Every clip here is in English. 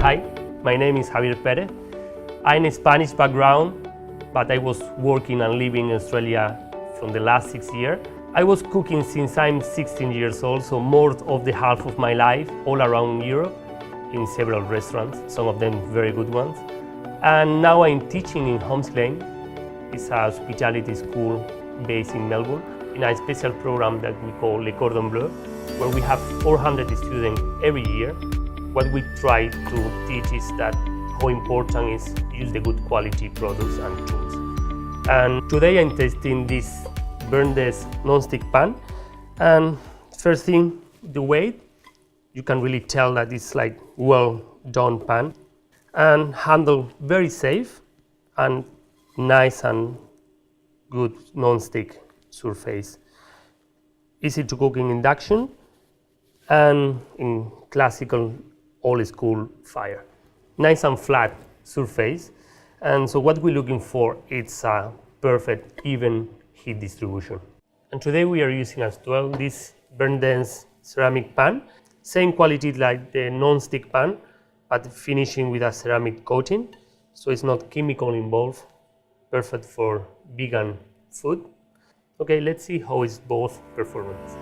Hi, my name is Javier Perez. I'm a Spanish background, but I was working and living in Australia from the last 6 years. I was cooking since I'm 16 years old, so more of the half of my life all around Europe in several restaurants, some of them very good ones. And now I'm teaching in Homes Lane. It's a hospitality school based in Melbourne, in a special program that we call Le Cordon Bleu, where we have 400 students every year. What we try to teach is that how important is use the good quality products and tools. And today I'm testing this Berndes non-stick pan. And first thing, the weight, you can really tell that it's like well done pan, and handle very safe and nice and good non-stick surface. Easy to cook in induction and in classical old school fire. Nice and flat surface. And so what we're looking for is a perfect even heat distribution. And today we are using as well this Berndes ceramic pan. Same quality like the non-stick pan, but finishing with a ceramic coating. So it's not chemical involved. Perfect for vegan food. Okay, let's see how it's both performance.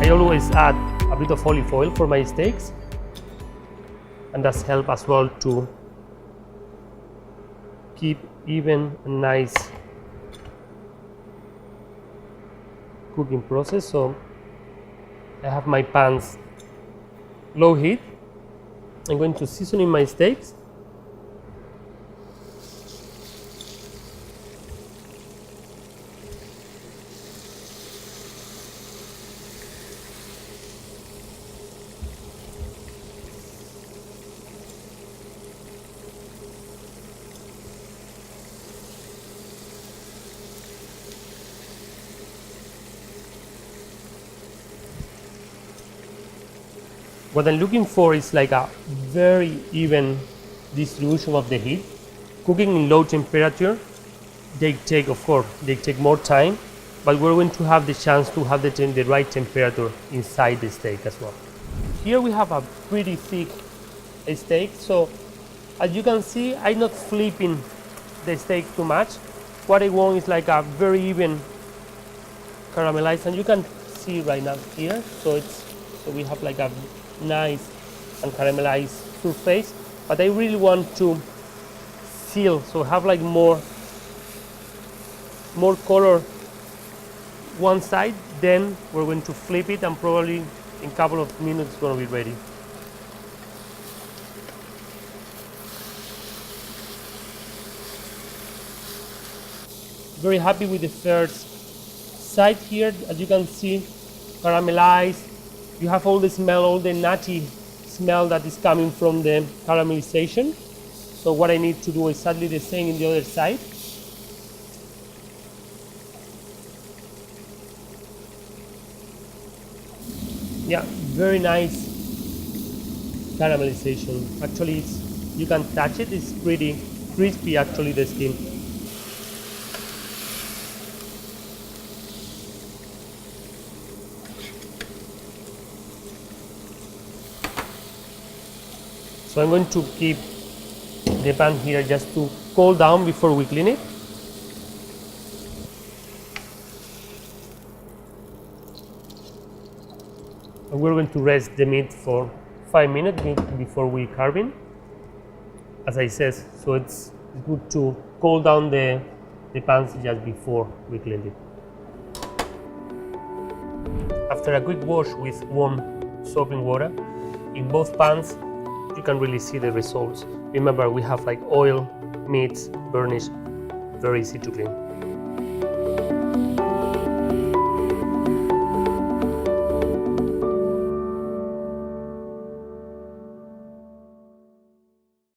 I always add a bit of olive oil for my steaks, and that's help as well to keep even a nice cooking process. So I have my pans low heat. I'm going to season in my steaks. What I'm looking for is like a very even distribution of the heat. Cooking in low temperature, they take more time, but we're going to have the chance to have the right temperature inside the steak as well. Here we have a pretty thick steak, so as you can see, I'm not flipping the steak too much. What I want is like a very even caramelized, and you can see right now here, so we have like a nice and caramelized surface, but I really want to seal, so have like more color one side. Then we're going to flip it, and probably in a couple of minutes it's going to be ready. Very happy with the first side here. As you can see, caramelized. You have all the smell, all the nutty smell that is coming from the caramelization. So what I need to do is exactly the same in the other side. Yeah, very nice caramelization. Actually, you can touch it, it's pretty crispy actually, the skin. So I'm going to keep the pan here just to cool down before we clean it. And we're going to rest the meat for 5 minutes before we carving. As I said, so it's good to cool down the pans just before we clean it. After a quick wash with warm soap and water, in both pans, you can really see the results. Remember, we have like oil, meats, burnish, very easy to clean.